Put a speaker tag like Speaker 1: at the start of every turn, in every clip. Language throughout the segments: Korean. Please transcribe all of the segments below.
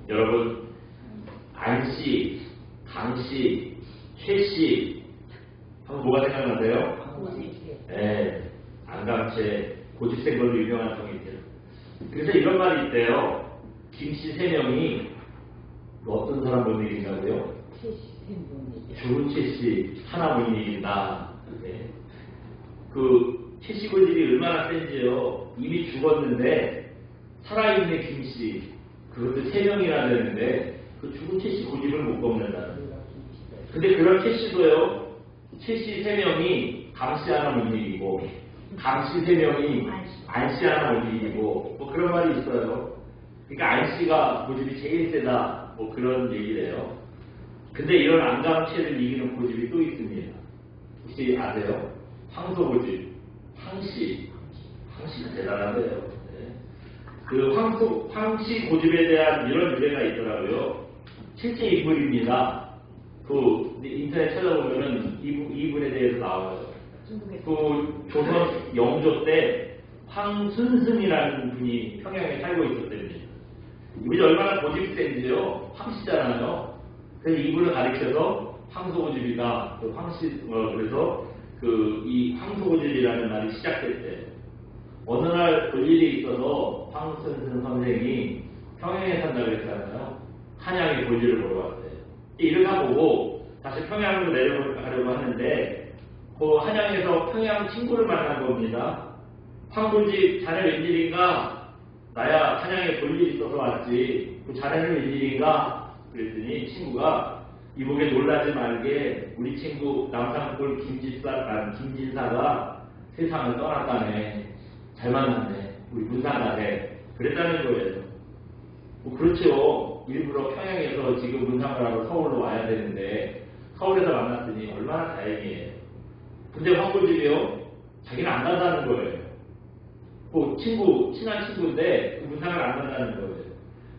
Speaker 1: 여러분, 안씨, 강씨, 최씨 하면 뭐가 생각나세요? 네, 안강채, 고집센 걸로 유명한 성이죠. 그래서 이런 말이 있대요. 김씨 3명이 어떤 사람 못 이긴다고요? 죽은 최씨 하나 못 이긴다. 네. 그 최씨 고집이 얼마나 센지요. 이미 죽었는데 살아있는 김씨, 그것도 3명이나 되는데 그 죽은 최씨 고집을 못 꺾는다. 근데 그런 최씨도요, 최씨 3명이 강씨 하나 못 이기고, 강씨 3명이 안씨 하나 못 이기고, 뭐 그런 말이 있어요. 그러니까 안씨가 고집이 제일 세다, 뭐 그런 얘기래요. 근데 이런 안강채를 이기는 고집이 또 있습니다. 혹시 아세요? 황소 고집, 황씨. 황씨가 대단한데요. 네. 그 황씨 고집에 대한 이런 유래가 있더라고요. 실제 인물입니다. 그 인터넷 찾아보면은 이분에 대해서 나와요. 그 조선 영조 때 황순승이라는 분이 평양에 살고 있었답니다. 이분이 얼마나 고집이 센지요. 황씨잖아요. 그래서 이분을 가리켜서 황소고집이다. 그 그래서 이 황소고집이라는 말이 시작됐대요. 어느 날 볼 일이 있어서 황순승 선생이 평양에 산다고 했잖아요. 한양에 볼 일을 보러 왔대요. 이러다 보고 다시 평양으로 내려가려고 하는데 그 한양에서 평양 친구를 만난 겁니다. 황고집, 자네 웬일인가? 나야 한양에 볼 일이 있어서 왔지. 그 자네는 웬일인가? 그랬더니 친구가 이보게 놀라지 말게 우리 친구 남산골 김진사가 세상을 떠났다네. 잘 만났네. 우리 문상가네. 그랬다는 거예요. 뭐 그렇죠. 일부러 평양에서 지금 문상을 하러 서울로 와야 되는데 서울에서 만났으니 얼마나 다행이에요. 근데 황고집이요, 자기는 안 간다는 거예요. 그 친한 친구인데 그 문상을 안 간다는 거예요.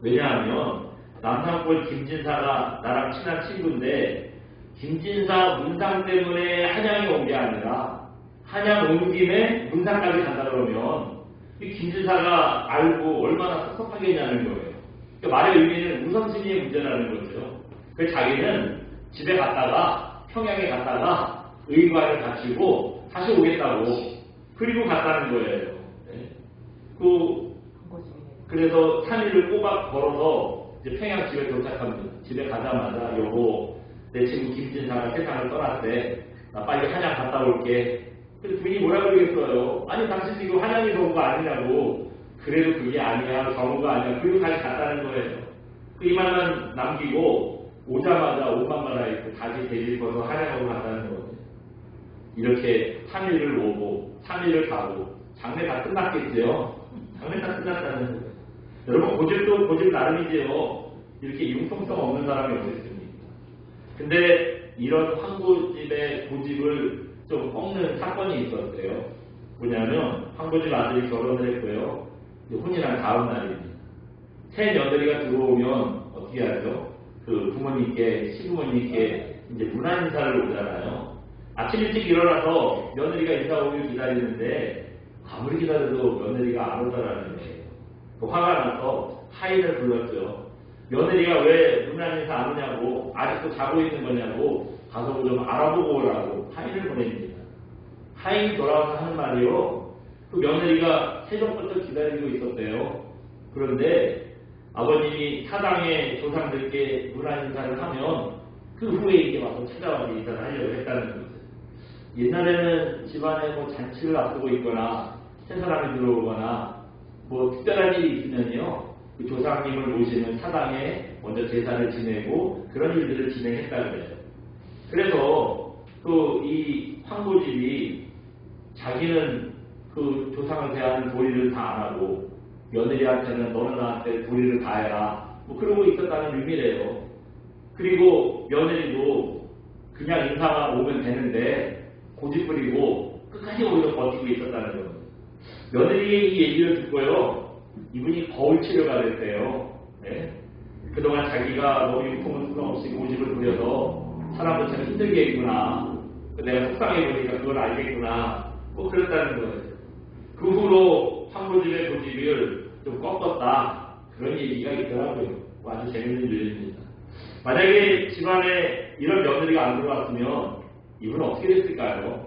Speaker 1: 왜냐하면 남산골 김진사가 나랑 친한 친구인데 김진사 문상 때문에 한양에 온 게 아니라 한양 온 김에 문상까지 간다 그러면 이 김진사가 알고 얼마나 섭섭하겠냐는 거예요. 그러니까 말의 의미는 우선순위의 문제라는 거죠. 그래서 자기는 집에 갔다가 평양에 갔다가 의관을 갖추고 다시 오겠다고 그리고 갔다는 거예요. 네. 그래서 3일을 꼬박 걸어서 이제 평양 집에 도착합니다. 집에 가자마자 여보, 내 친구 김진사가 세상을 떠났대. 나 빨리 한양 갔다 올게. 그래서 부인이 뭐라 그러겠어요? 아니 당신 지금 한양에서 온 거 아니냐고. 그래도 그게 아니야. 정우가 아니야. 그리고 다시 갔다는 거예요. 이 말만 남기고 오자마자 옷만 갈아입고 다시 대질 벗어 한양으로 갔다는 거예요. 이렇게 3일을 오고 3일을 가고 장례 다 끝났겠죠. 장례 다 끝났다는 거예요. 여러분 고집도 고집 나름이지요. 이렇게 융통성 없는 사람이 어디 있습니까? 근데 이런 황고집의 고집을 좀 꺾는 사건이 있었어요. 뭐냐면 황고집 아들이 결혼을 했고요. 혼인한 다음 날입니다. 새 며느리가 들어오면 어떻게 하죠? 그 부모님께, 시부모님께 이제 문안 인사를 오잖아요. 아침 일찍 일어나서 며느리가 인사 오길 기다리는데 아무리 기다려도 며느리가 안 오더라는 거예요. 화가 나서 하인을 불렀죠. 며느리가 왜 문안 인사 안 오냐고, 아직도 자고 있는 거냐고 가서 좀 알아보고 오라고 하인을 보냅니다. 하인이 돌아와서 하는 말이요. 그 며느리가 새벽부터 기다리고 있었대요. 그런데 아버님이 사당의 조상들께 문안 인사를 하면 그 후에 이게 와서 찾아와서 인사를 하려고 했다는 거죠. 옛날에는 집안에 뭐 잔치를 앞두고 있거나 새 사람이 들어오거나 뭐 특별한 일이 있으면요, 그 조상님을 모시는 사당에 먼저 제사를 지내고 그런 일들을 진행했다고 그래요. 그래서 그 이 황고집이 자기는 그 조상을 대하는 도리를 다 안 하고 며느리한테는 너는 나한테 도리를 다 해라, 뭐 그러고 있었다는 의미래요. 그리고 며느리도 그냥 인사만 오면 되는데 고집 부리고 끝까지 오히려 버티고 있었다는 거예요. 며느리의 이 얘기를 듣고요, 이분이 거울 치료가 됐대요. 네? 그동안 자기가 너무 융통성 없이 고집을 부려서 사람들처럼 힘들게 했구나, 내가 속상해 보니까 그걸 알겠구나, 뭐 그랬다는 거예요. 그 후로 황고집의 고집을 좀 꺾었다, 그런 얘기가 있더라고요. 아주 재밌는 일입니다. 만약에 집안에 이런 며느리가 안 들어왔으면 이분은 어떻게 됐을까요?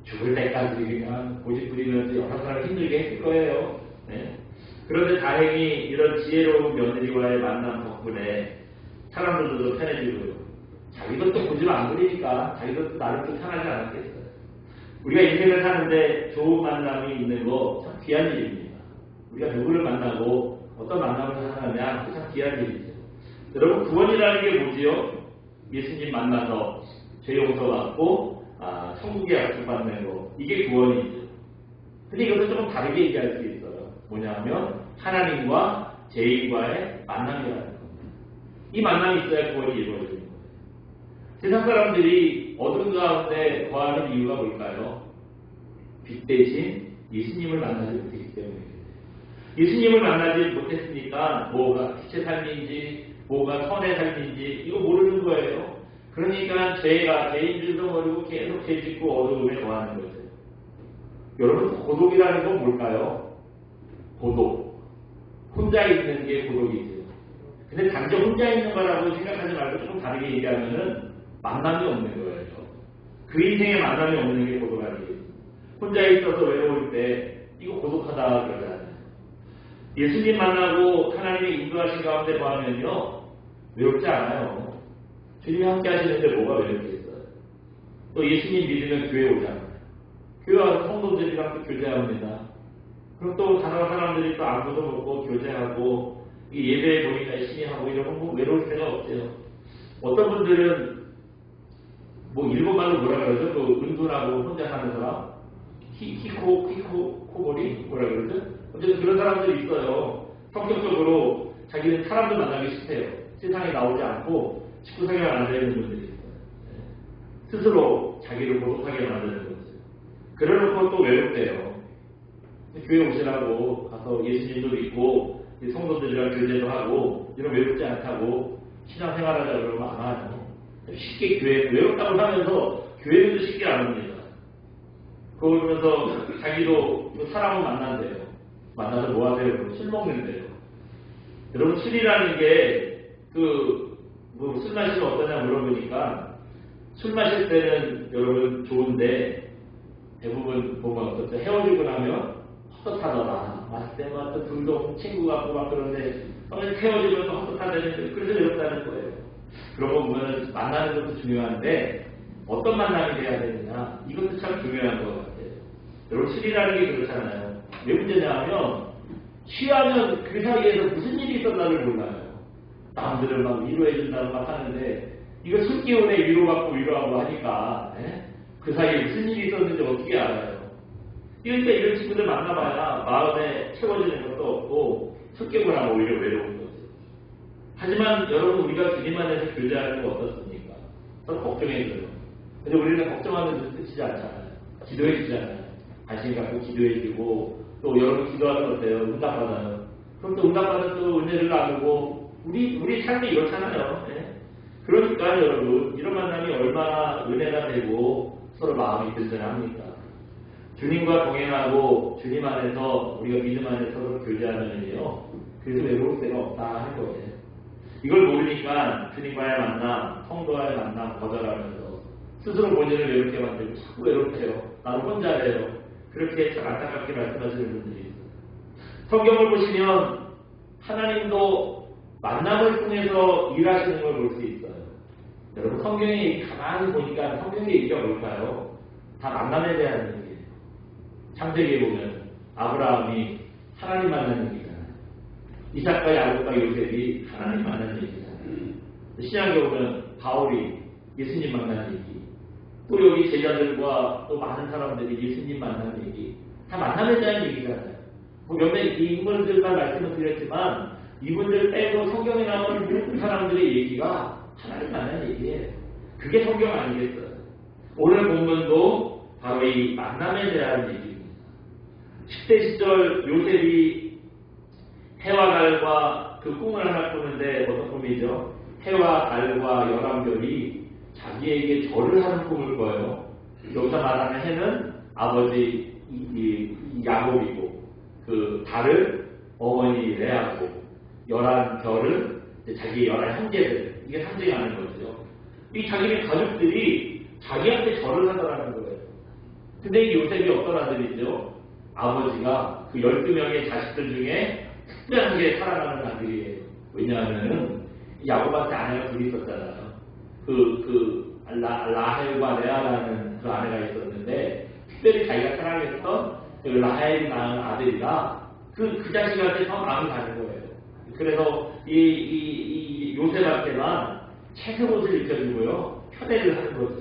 Speaker 1: 죽을 때까지 그냥 고집 부리면서 여러 사람을 힘들게 했을 거예요. 네? 그런데 다행히 이런 지혜로운 며느리와의 만남 덕분에 사람들도 편해지고요. 자기도 또 고집 안 부리니까 자기도 나름 또 편하지 않았겠어요. 우리가 인생을 사는데 좋은 만남이 있는 거 참 귀한 일입니다. 우리가 누구를 만나고 어떤 만남을 하느냐 참 귀한 일이죠. 여러분 구원이라는 게 뭐지요? 예수님 만나서 죄 용서받고 천국의 약속 받는 거 이게 구원이죠. 근데 이것도 조금 다르게 얘기할 수 있어요. 뭐냐면 하나님과 죄인과의 만남이라는 겁니다. 이 만남이 있어야 구원이 이루어지는 거예요. 세상 사람들이 어둠 가운데 거하는 이유가 뭘까요? 빛 대신 예수님을 만나지 못했기 때문이에요. 예수님을 만나지 못했으니까 뭐가 빛의 삶인지 뭐가 선의 삶인지 이거 모르는 거예요. 그러니까 죄가 죄인 줄도 모르고 계속 죄 짓고 어두움에 거하는 거죠. 여러분 고독이라는 건 뭘까요? 고독. 혼자 있는 게 고독이죠. 근데 단지 혼자 있는 거라고 생각하지 말고 조금 다르게 얘기하면은 만남이 없는 거예요. 그 인생에 만남이 없는 게 고독하지. 혼자 있어서 외로울 때 이거 고독하다 그러잖아요. 예수님 만나고 하나님의 인도하신 가운데 보면요 외롭지 않아요. 주님이 함께 하시는데 뭐가 외롭겠어요. 또 예수님 믿으면 교회 오잖아요. 교회 와서 성도들이랑 또 교제합니다. 그럼 또 다른 사람들이 또 안부도 묻고 교제하고 예배에 보니까 열심히 하고 이러면 뭐 외로울 때가 없대요. 어떤 분들은 뭐 일본말로 뭐라 그러죠? 그 은둔하고 혼자 사는 사람 코골이 뭐라 그러죠? 어쨌든 그런 사람들이 있어요. 성격적으로 자기는 사람들 만나기 싫대요. 세상에 나오지 않고 직구생활 안 하는 분들이 있어요. 스스로 자기를 고독하게 만드는 거죠. 그래놓고 또 외롭대요. 교회 오시라고 가서 예수님도 믿고 성도들이랑 교제도 하고 이런 외롭지 않다고 신앙생활하자 그러면 안 하죠. 쉽게 교회 외롭다고 하면서 교회도 쉽게 안 옵니다. 그러면서 자기도 사람을 만난대요. 만나서 뭐 하세요? 술 먹는데요. 여러분 술이라는 게 술 마시면 어떠냐 물어보니까 술 마실 때는 여러분 좋은데 대부분 보면 어떻죠? 헤어지고 나면 헛헛하더라. 마실 때만 또 둘도 친구 같고 막 그런데 헤어지면 또 헛헛하다는 그래서 외롭다는 거예요. 그런 거 보면 만나는 것도 중요한데 어떤 만남이 돼야 되느냐 이것도 참 중요한 것 같아요. 여러분 술이라는 게 그렇잖아요. 왜 문제냐 하면 취하면 그 사이에서 무슨 일이 있었나를 몰라요. 남들을 막 위로해준다고 막 하는데 이거 술 기운에 위로받고 위로하고 하니까 그 사이에 무슨 일이 있었는지 어떻게 알아요. 그러니까 이런 친구들 만나봐야 마음에 채워지는 것도 없고 습격을 하고 오히려 외로운 거죠. 하지만 여러분 우리가 주님 안에서 교제하는 거 어떻습니까? 서로 걱정해줘요. 근데 우리는 걱정하면 끝이지 않잖아요. 기도해주잖아요. 관심 갖고 기도해주고 또 여러분 기도하면 어때요? 응답받아요. 그럼 또 응답받은 또 은혜를 나누고 우리 삶이 이렇잖아요. 네? 그러니까 여러분 이런 만남이 얼마나 은혜가 되고 서로 마음이 든든합니까? 주님과 동행하고 주님 안에서 우리가 믿음 안에서 서로 교제하면요 그래서 외로울 데가 없다 하는 거예요. 이걸 모르니까 주님과의 만남, 성도와의 만남 거절하면서 스스로 본인을 외롭게 만들고 자꾸 외롭대요. 나는 혼자래요. 그렇게 참 안타깝게 말씀하시는 분들이 있어요. 성경을 보시면 하나님도 만남을 통해서 일하시는 걸 볼 수 있어요. 여러분 성경에 가만히 보니까 성경의 얘기가 뭘까요? 다 만남에 대한 얘기예요. 창세기에 보면 아브라함이 하나님 만나는 얘기잖아요. 이삭과 야곱과 요셉이 하나님 만나는 얘기잖아요. 신약에 보면 바울이 예수님 만나는 얘기. 또 여기 제자들과 또 많은 사람들이 예수님 만나는 얘기. 다 만남에 대한 얘기잖아요. 뭐 몇몇 인물들만 말씀을 드렸지만 이분들 빼고 성경에 나오는 모든 사람들의 얘기가 하나님 만나는 얘기예요. 그게 성경 아니겠어요? 오늘 본문도 바로 이 만남에 대한 얘기입니다. 10대 시절 요셉이 해와 달과 그 꿈을 하나 꾸는데 어떤 꿈이죠? 해와 달과 11별이 자기에게 절을 하는 꿈을 꿔요. 여기서 말하는 해는 아버지 야곱이고 그 달을 어머니 레아고 11별은 자기 11 형제들, 이게 상징하는 거죠. 이 자기네 가족들이 자기한테 절을 하더라는 거예요. 근데 이 요셉이 어떤 아들이죠? 아버지가 그 12명의 자식들 중에 특별하게 사랑하는 아들이에요. 왜냐하면은 야곱한테 아내가 둘이 있었잖아요. 라헬과 레아라는 그 아내가 있었는데 특별히 자기가 사랑했던 그 라헬이 낳은 아들이라 그 자식한테 더 마음이 가는 거예요. 그래서 이 요셉한테만 채색옷을 입혀주고요, 편애를 하는 거죠.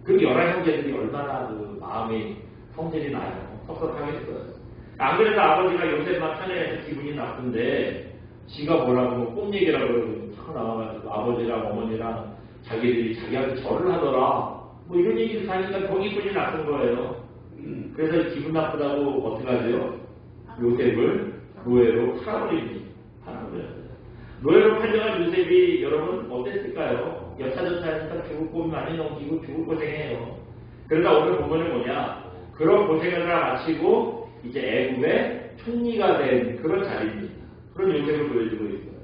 Speaker 1: 그 11 형제들이 얼마나 그 마음이 성질이 나요. 섭섭하겠어요. 안 그래도 아버지가 요셉만 편애해서 기분이 나쁜데 지가 뭐라고 꿈 얘기라고 그러고 자꾸 나와가지고 아버지랑 어머니랑 자기들이 자기한테 절을 하더라 뭐 이런 얘기를 하니까 더 기분이 나쁜 거예요. 그래서 기분 나쁘다고 어떻게 하죠? 요셉을 노예로 팔아버립니다. 노예로 팔려간 요셉이 여러분 어땠을까요? 여차저차하니까 죽을 꿈이 많이 넘기고 죽을 고생해요. 그러다 오늘 본문은 뭐냐? 그런 고생을 다 마치고 이제 애굽의 총리가 된 그런 자리입니다. 그런 요셉을 보여주고 있어요.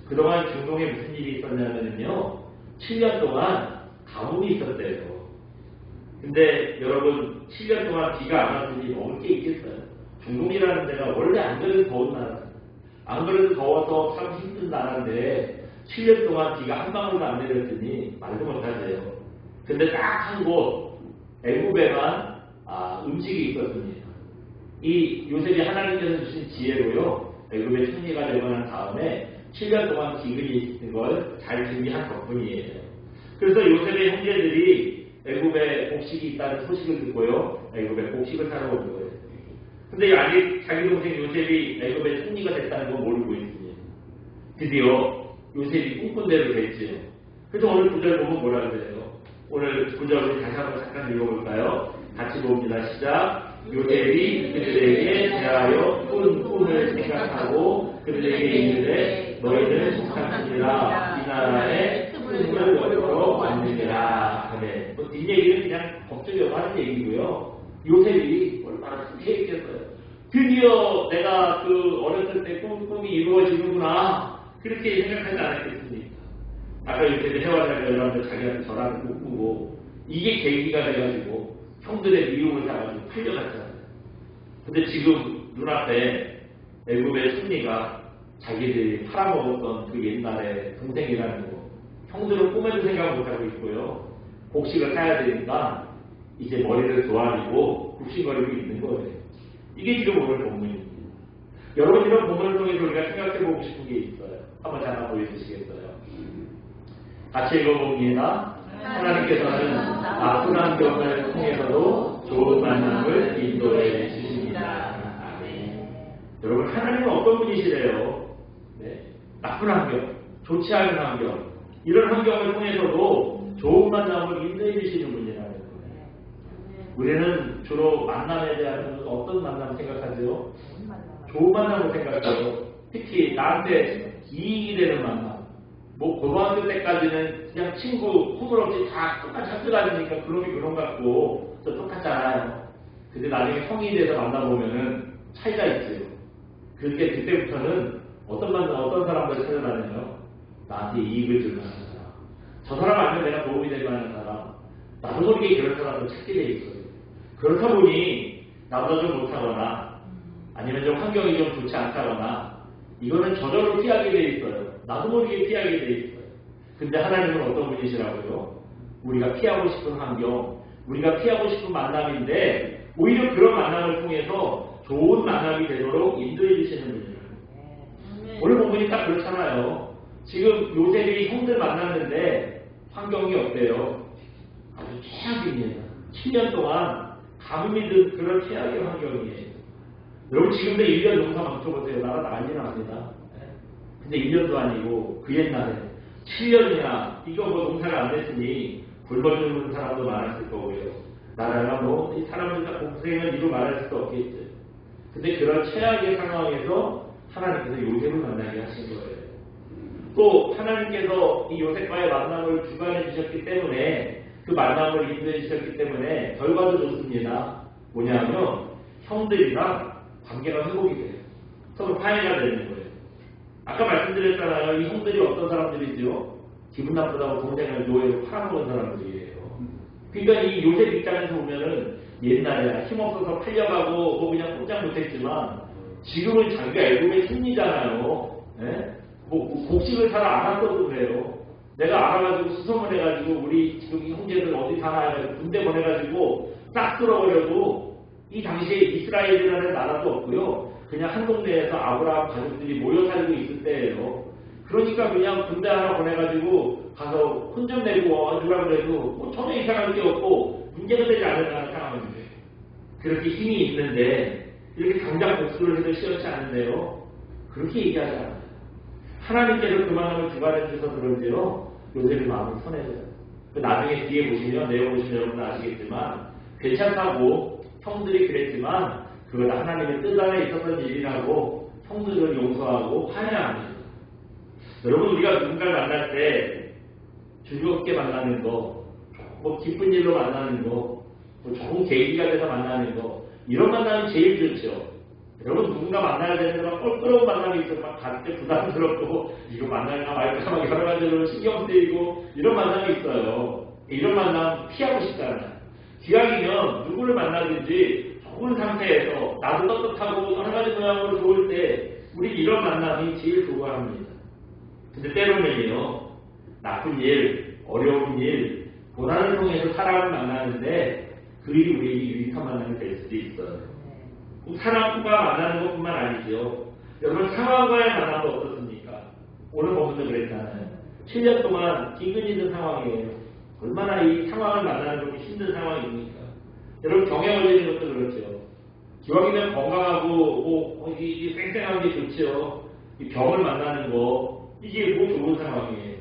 Speaker 1: 그동안 중동에 무슨 일이 있었냐면요, 7년 동안 가뭄이 있었대요. 근데 여러분 7년 동안 비가 안 왔으니 먹을 게 있겠어요? 중동이라는 데가 원래 안 그래도 더운 나라, 안 그래도 더워서 참 힘든 나라인데 7년 동안 비가 한 방울도 안 내렸으니 말도 못하세요. 근데 딱 한 곳 애굽에만 음식이 있었습니다. 이 요셉이 하나님께서 주신 지혜로요, 애굽의 총리가 되고 난 다음에 7년 동안 기근이 있는 걸 잘 준비한 덕분이에요. 그래서 요셉의 형제들이 애굽에 곡식이 있다는 소식을 듣고요, 애굽에 곡식을 사러 온 거예요. 근데 아직 자기 동생 요셉이 애굽의 총리가 됐다는 건 모르고 있습니다. 드디어 요셉이 꿈꾼 대로 됐지요. 그래서 오늘 구절 보면 뭐라 그래요? 오늘 구절 우리 다시 한번 잠깐 읽어볼까요? 같이 봅니다. 시작. 요셉이 그들에게 대하여 꾼 꿈을 생각하고 그들에게 이르되 너희는 속상하니라 이 나라에 꿈을 여러 만드니라. 아멘. 뭐 뒷얘기는 그냥 법적으로 하는 얘기고요. 요셉이 얼마나 행복했겠어요. 드디어 내가 그 어렸을 때 꿈이 이루어지는구나, 그렇게 생각하지 않았겠습니까? 아까 요셉이 해와를 여러분들 자기한테 절하는 못 꾸고 이게 계기가 돼가지고 형들의 미움을 당하고 팔려갔잖아요. 근데 지금 눈앞에 애굽의 총리가 자기들이 팔아먹었던 그 옛날의 동생이라는 거, 형들은 꿈에도 생각 못하고 있고요, 곡식을 사야 되니까 이제 머리를 조아리고 굽신거리고 있는 거예요. 이게 지금 오늘 본문입니다. 여러분, 이런 본문을 통해서 우리가 생각해보고 싶은 게 있어요. 한번 잠깐 보여주시겠어요? 같이 읽어봅니다. 하나님께서는 나쁜 환경을 통해서도 좋은 만남을 인도해 주십니다. 아멘. 여러분, 하나님은 어떤 분이시래요? 네. 나쁜 환경, 좋지 않은 환경, 이런 환경을 통해서도 좋은 만남을 인도해 주시는 분이라는 거예요. 우리는 주로 만남에 대한 어떤 만남 생각하죠? 좋은 만남을 생각하죠. 특히 나한테 이익이 되는 만남. 뭐 고등학교 때까지는 그냥 친구 허물없이 다 똑같이 학교 다니니까 그놈이 그놈 같고 저 똑같잖아요. 근데 나중에 성인이 돼서 만나보면은 차이가 있어요. 그때부터는 어떤 사람들 찾아다녀요? 나한테 이익을 줄 만한 사람, 저 사람 아니면 내가 도움이 될 만한 사람, 나도 모르게 그런 사람을 찾게 돼 있어요. 그렇다 보니 나보다 좀 못하거나 아니면 좀 환경이 좀 좋지 않다거나 이거는 저절로 피하게 돼 있어요. 나도 모르게 피하게 돼 있어요. 근데 하나님은 어떤 분이시라고요? 우리가 피하고 싶은 환경, 우리가 피하고 싶은 만남인데 오히려 그런 만남을 통해서 좋은 만남이 되도록 인도해 주시는 분이에요. 오늘 본문이 딱 그렇잖아요. 지금 요셉이 형들 만났는데 환경이 어때요? 아주 최악입니다. 7년 동안 가뭄이 든 그런 최악의 환경이에요. 여러분, 지금도 1년 농사 망쳐보세요. 나라 난리 납니다. 근데 1년도 아니고 그 옛날에 7년이나 이거 뭐 농사가 안 됐으니 굶어 죽는 사람도 많았을 거고요. 나라가 뭐 이 사람들 다 고생을 이루 말할 수도 없겠죠. 근데 그런 최악의 상황에서 하나님께서 요셉을 만나게 하신 거예요. 또 하나님께서 이 요셉과의 만남을 주관해 주셨기 때문에, 그 만남을 인도해 주셨기 때문에 결과도 좋습니다. 뭐냐면 형들이랑 관계가 회복이 돼요. 서로 화해가 되는 거예요. 아까 말씀드렸잖아요. 이 형들이 어떤 사람들이죠? 기분 나쁘다고 동생을 노예로 팔아먹은 사람들이에요. 그러니까 이 요셉 입장에서 보면은 옛날에 힘없어서 팔려가고 뭐 그냥 꼼짝 못했지만 지금은 자기가 애굽의 승리잖아요. 예? 뭐 곡식을 잘 알았어도 그래요. 내가 알아가지고 수송을 해가지고 우리 지금 이 형제들 어디 사나 해가지고 군대 보내가지고 싹 쓸어버려도 이 당시에 이스라엘이라는 나라도 없고요. 그냥 한 동네에서 아브라함 가족들이 모여 살고 있을 때예요. 그러니까 그냥 군대 하나 보내가지고 가서 혼 좀 내고 와주라고 해도 뭐 전혀 이상할 게 없고 문제가 되지 않는다는 상황인데 그렇게 힘이 있는데 이렇게 당장 복수를 해도 시원치 않은데요. 그렇게 얘기하지 않아요. 하나님께서 그만큼을 주관해 주셔서 그런지요. 요셉이 마음이 선해져요. 나중에 뒤에 보시면 내용 보시면 여러분 아시겠지만 괜찮다고 형들이 그랬지만 그건 하나님의 뜻 안에 있었던 일이라고 형들을 용서하고 화해합니다. 여러분 우리가 누군가를 만날 때 즐겁게 만나는 거, 뭐 기쁜 일로 만나는 거, 뭐 좋은 계기가 돼서 만나는 거 이런 만남이 제일 좋죠. 여러분 누군가 만나야 되는 건 껄끄러운 만남이 있어서 막 갈 때 부담스럽고 이거 만날까 말까 막 여러 가지로 신경 쓰이고 이런 만남이 있어요. 이런 만남 피하고 싶잖아요. 기왕이면 누구를 만나든지 좋은 상태에서 나도 떳떳하고 여러 가지 모양으로 좋을 때 우리 이런 만남이 제일 좋아합니다. 근데 때로는요 나쁜 일, 어려운 일, 고난을 통해서 사람을 만나는데 그 일이 우리에게 유익한 만남이 될 수도 있어요. 사람과 만나는 것뿐만 아니죠. 여러분 상황과의 만남도 어떻습니까? 오늘 보면서 그랬잖아요. 7년 동안 기근이 든 상황이에요. 얼마나 이 상황을 만나는 것이 힘든 상황입니까? 여러분 병에 걸리는 것도 그렇죠. 기왕이면 건강하고 이 쌩쌩한 게 좋죠. 이 병을 만나는 거 이게 뭐 좋은 상황이에요.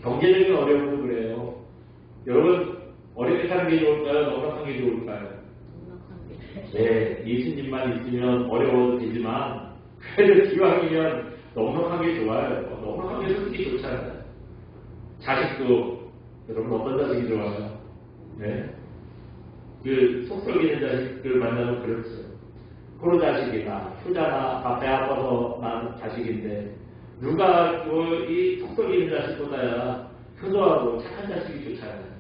Speaker 1: 경제적인 어려움도 그래요. 여러분 어렵게 사는 게 좋을까요? 넉넉한 게 좋을까요? 네, 예수님만 있으면 어려워도 되지만 그래도 기왕이면 넉넉한 게 좋아요. 넉넉한 게 솔직히 좋잖아요. 자식도 여러분 어떤 자식이 좋아요? 네, 그 속썩이는 자식들 만나면 그렇죠. 코로 자식이나 효자나 배 아파서 난 자식인데 누가 이 속썩이는 자식보다야 효도하고 착한 자식이 좋잖아요.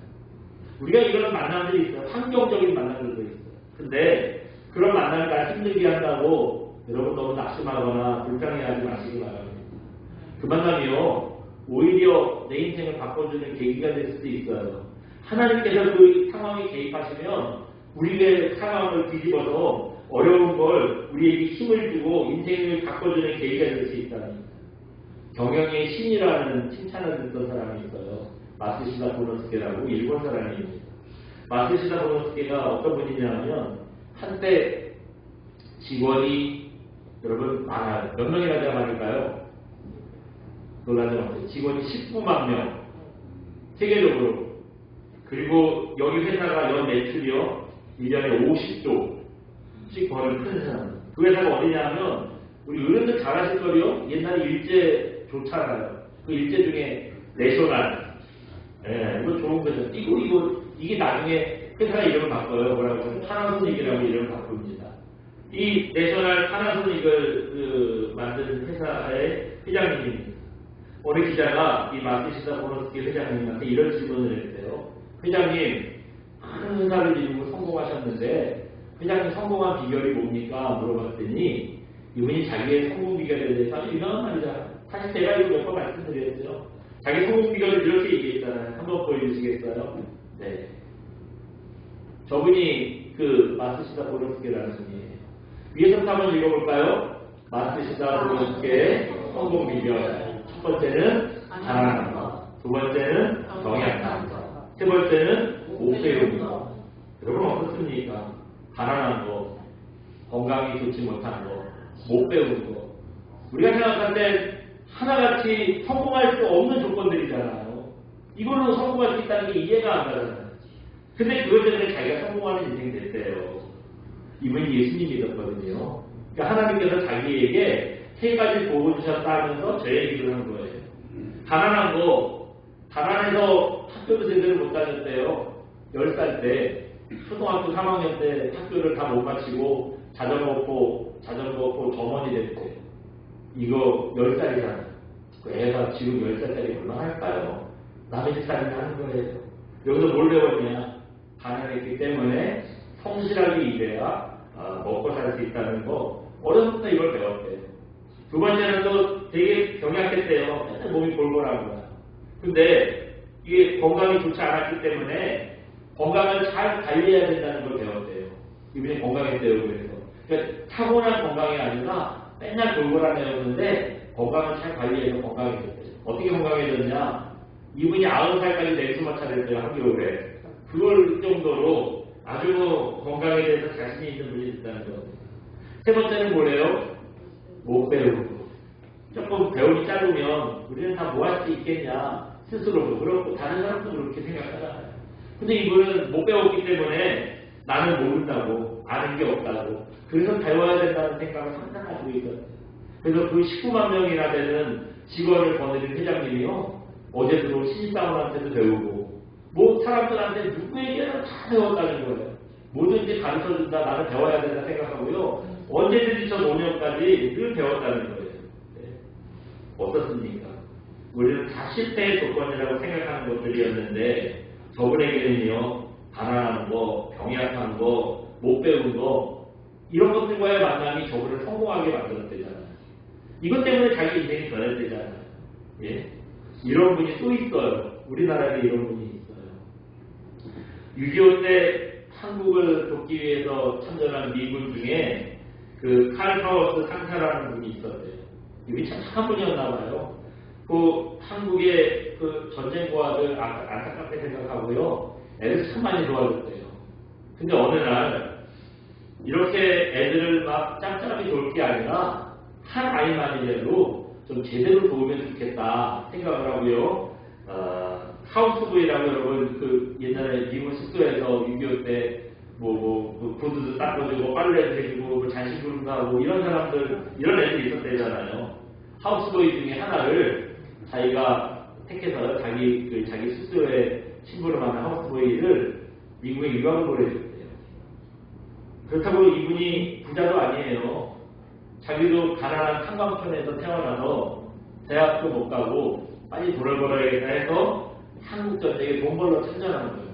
Speaker 1: 우리가 이런 만남들이 있어요. 환경적인 만남들도 있어요. 근데 그런 만남을 다 힘들게 한다고 여러분 너무 낙심하거나 불쌍해하지 마시기 바랍니다. 그 만남이요 오히려 내 인생을 바꿔주는 계기가 될 수도 있어요. 하나님께서 그 상황에 개입하시면 우리의 상황을 뒤집어서 어려운 걸 우리에게 힘을 주고 인생을 바꿔주는 계기가 될 수 있다니. 경영의 신이라는 칭찬을 듣던 사람이 있어요. 마스시다 보노스케라고 일본 사람입니다. 마스시다 보노스케가 어떤 분이냐면 한때 직원이 여러분 많아요. 몇 명이나 돼야 많을까요? 놀라지 마세요. 직원이 19만 명 세계적으로. 그리고 여기 회사가 연 매출이요 1년에 50조씩 버는 큰 회사입니다. 그 회사가 어디냐면 우리 어른들 잘 아실 거요. 옛날에 일제 좋잖아요. 그 일제 중에 내셔널. 예, 이거 좋은 거죠. 이게 나중에 회사 이름을 바꿔요. 뭐라고? 파나소닉이라고 이름을 바꿉니다. 이 내셔널 파나소닉을 만드는 회사의 회장님입니다. 어느 기자가 이 마스시다 보노스케 회장님한테 이런 질문을 했대요. 회장님, 큰 회사를 이루고 성공하셨는데 회장님 성공한 비결이 뭡니까? 물어봤더니 이분이 자기의 성공 비결에 대해서 아주 유명한 말이잖아요. 사실 제가 이거 몇 번 말씀드렸죠. 자기 성공 비결을 이렇게 얘기했잖아요. 한번 보여주시겠어요? 네. 저분이 그 마스시다 보노스케라는 분이에요. 위에서 한번 읽어볼까요? 마스시다 보노스케의 성공 비결. 첫 번째는 가난한 것, 두 번째는 경약한 것, 세 번째는 못 배우는 것. 여러분 어떻습니까? 가난한 것, 건강이 좋지 못한 것, 못 배우는 것. 우리가 생각할 때 하나같이 성공할 수 없는 조건들이잖아요. 이걸로 성공할 수 있다는 게 이해가 안 가잖아요. 근데 그것 때문에 자기가 성공하는 인생이 됐대요. 이분이 예수님 믿었거든요. 그러니까 하나님께서 자기에게 세 가지 복을 주셨다 하면서 저 얘기를 한 거예요. 가난한 거, 가난해서 학교도 제대로 못 다녔대요. 10살 때, 초등학교 3학년 때 학교를 다 못 마치고 자전거 고 점원이 됐대요. 이거 10살이잖아요. 그 애가 지금 10살짜리 얼마나 할까요? 남의 집 살림을 하는 거예요. 여기서 뭘 배웠냐? 가난했기 때문에 성실하게 일해야 먹고 살 수 있다는 거 어려서부터 이걸 배웠대요. 두 번째는 또 되게 병약했대요. 맨날 몸이 골골한 거야. 근데 이게 건강이 좋지 않았기 때문에 건강을 잘 관리해야 된다는 걸 배웠대요. 이분이 건강했대요. 그래서 그러니까 타고난 건강이 아니라 맨날 골골한 애였는데 건강을 잘 관리해서 건강해졌대요. 어떻게 건강해졌냐? 이분이 90살까지 냉수만 차렸대요. 한겨울에. 그걸 정도로 아주 건강에 대해서 자신이 있는 분이 있다는 거예요. 세 번째는 뭐래요? 못 배우고. 조금 배움이 짧으면 우리는 다 뭐 할 수 있겠냐. 스스로도 그렇고 다른 사람도 그렇게 생각하잖아요. 근데 이분은 못 배웠기 때문에 나는 모른다고, 아는 게 없다고. 그래서 배워야 된다는 생각을 항상 가지고 있거든요. 그래서 그 19만 명이나 되는 직원을 거느린 회장님이요. 어제 들어온 신입사원한테도 배우고 뭐 사람들한테 누구에게나 다 배웠다는 거예요. 뭐든지 가르쳐준다, 나는 배워야 된다 생각하고요. 언제든지 저 5년까지 늘 배웠다는 거예요. 네. 어떻습니까? 우리는 다 실패의 조건이라고 생각하는 것들이었는데 저분에게는요. 가난한 거, 병약한 거, 못 배운 거 이런 것들과의 만남이 저분을 성공하게 만들었대잖아요. 이것 때문에 자기 인생이 변했대잖아요. 예? 이런 분이 또 있어요. 우리나라에 이런 분이 있어요. 6.25 때 한국을 돕기 위해서 참전한 미군 중에 그 칼 파워스 상사라는 분이 있었대요. 이분이 참 착한 분이었나 봐요. 그 한국의 그 전쟁고아들 안타깝게 생각하고요. 애들 참 많이 도와줬대요. 근데 어느 날 이렇게 애들을 막 짭짤하게 도울 게 아니라 한 아이만이라도 좀 제대로 도우면 좋겠다 생각을 하고요. 하우스부이라고 여러분 그 옛날에 미국 숙소에서 6.25 때 그 구두도 닦아주고 빨래도 해주고 뭐 잔식구름도 하고 이런 사람들 이런 애들이 있었대잖아요. 하우스보이 중에 하나를 자기가 택해서 자기 숙소에 친구를 만난 하우스보이를 미국에 유학을 보내줬대요. 그렇다고 이분이 부자도 아니에요. 자기도 가난한 탄광촌에서 태어나서 대학도 못 가고 빨리 돈을 벌어야겠다 해서 한국 전쟁에 돈 벌러 참전하는 거예요.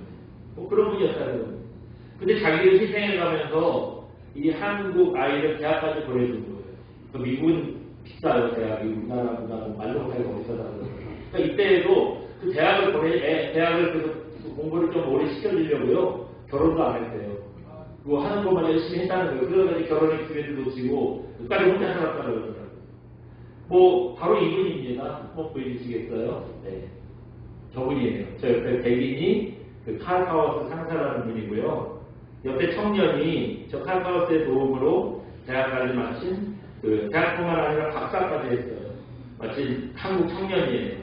Speaker 1: 뭐 그런 분이었다는 거예요. 근데 자기를 희생해가면서 이 한국 아이를 대학까지 보내준 거예요. 그 미국은 비싸요, 대학이. 우리나라보다 말도 못하게 비싸다고. 그러니까 이때에도 그 대학을 그래서 공부를 좀 오래 시켜주려고요. 결혼도 안 했대요. 그거 하는 것만 열심히 했다는 거예요. 그러다가 결혼의 기회도 놓치고 끝까지 혼자 살았다고 그러더라고요. 뭐 바로 이분입니다. 한번 보여주시겠어요? 네. 저분이에요. 저 옆에 백인이 그 칼 파워스 상사라는 분이고요. 옆에 청년이 저 칼 파워스의 도움으로 대학까지 마친 그 대학뿐만 아니라 박사까지 했어요. 마침 한국 청년이에요.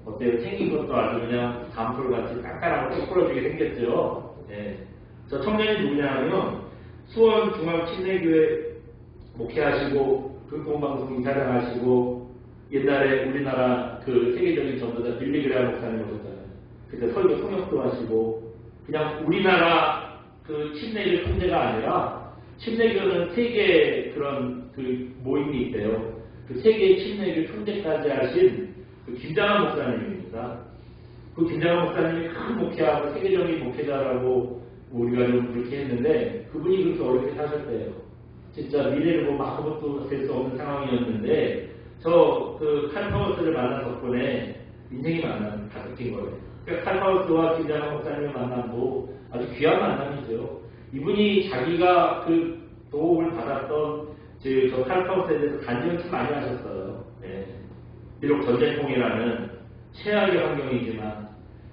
Speaker 1: 어때요? 생긴 것도 아주 그냥 담솔같이 깐깐하고 똑부러지게 생겼죠. 네. 저 청년이 누구냐면 수원중앙침례교회 목회하시고 극동방송 이사장 하시고 옛날에 우리나라 그 세계적인 전도자 빌리그레암 목사님 오셨잖아요. 그때 설교 통역도 하시고 그냥 우리나라 그 침례교 통제가 아니라 침례교는 세계 그런 그 모임이 있대요. 그 세계 침례교 통제까지 하신 그 김장한 목사님입니다. 그 김장한 목사님이 큰 목회하고 세계적인 목회자라고 우리가 좀 그렇게 했는데 그분이 그렇게 어렵게 사셨대요. 진짜 미래를 보면 아무것도 될 수 없는 상황이었는데 저 그 칼파워스를 만난 덕분에 인생이 바뀐 거예요. 그러니까 칼파워스와 김장한 목사님을 만남도 아주 귀한 만남이죠. 이분이 자기가 그 도움을 받았던 저 칼파워스에 대해서 간증을 참 많이 하셨어요. 네. 비록 전쟁통이라는 최악의 환경이지만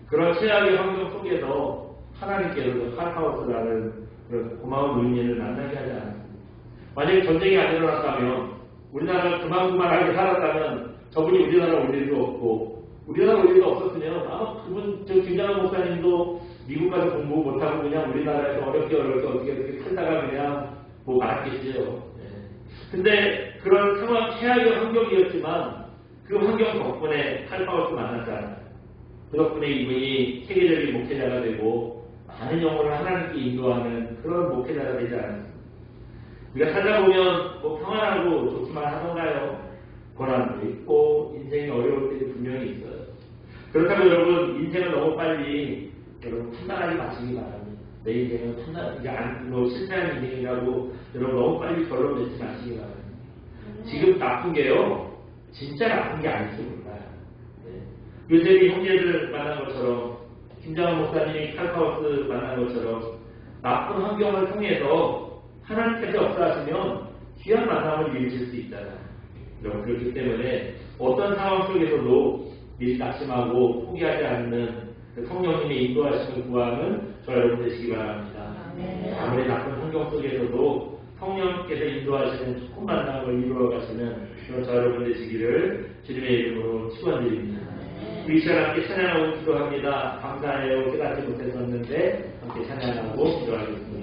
Speaker 1: 그런 최악의 환경 속에서 하나님께서 칼파워스라는 그런 고마운 노인을 만나게 하지 않았습니다. 만약에 전쟁이 안 일어났다면 우리나라가 그만하게 살았다면 저분이 우리나라 올 일도 없고 우리나라 올 일도 없었으면 아마 그분 저 김장한 목사님도 미국 가서 공부 못하고 그냥 우리나라에서 어렵게 어떻게 살다가 그냥 뭐 말았겠죠. 네. 근데 그런 상황 최악의 환경이었지만 그 환경 덕분에 칼파워스 만났잖아요. 그 덕분에 이분이 세계적인 목회자가 되고 많은 영혼을 하나님께 인도하는 그런 목회자가 되지 않았습니다. 우리가 살다 보면 뭐 평안하고 좋기만 하던가요? 고난도 있고 인생이 어려울 때도 분명히 있어요. 그렇다고 여러분 인생을 너무 빨리 여러분 판단하지 마시기 바랍니다. 내 인생은 실패한 인생이라고 여러분 너무 빨리 결론 내지 마시기 바랍니다. 지금 나쁜 게요 진짜 나쁜 게 아닐지 몰라요. 네. 요새 형제들 만난 것처럼 김장한 목사님이 칼카우스 만난 것처럼 나쁜 환경을 통해서 하나님께서 역사하시면 귀한 만남을 이루실 수 있잖아요. 여러분 그렇기 때문에 어떤 상황 속에서도 미리 낙심하고 포기하지 않는 성령님의 인도하심을 구하는 저 여러분 되시기 바랍니다. 아무리 나쁜 환경 속에서도 성령께서 인도하시는 좋은 만남을 이루어 가시는 저 여러분 되시기를 주님의 이름으로 축원드립니다. 우리 시간 함께 찬양하고 기도합니다. 감사해요. 깨닫지 못했었는데 함께 찬양하고 기도하겠습니다.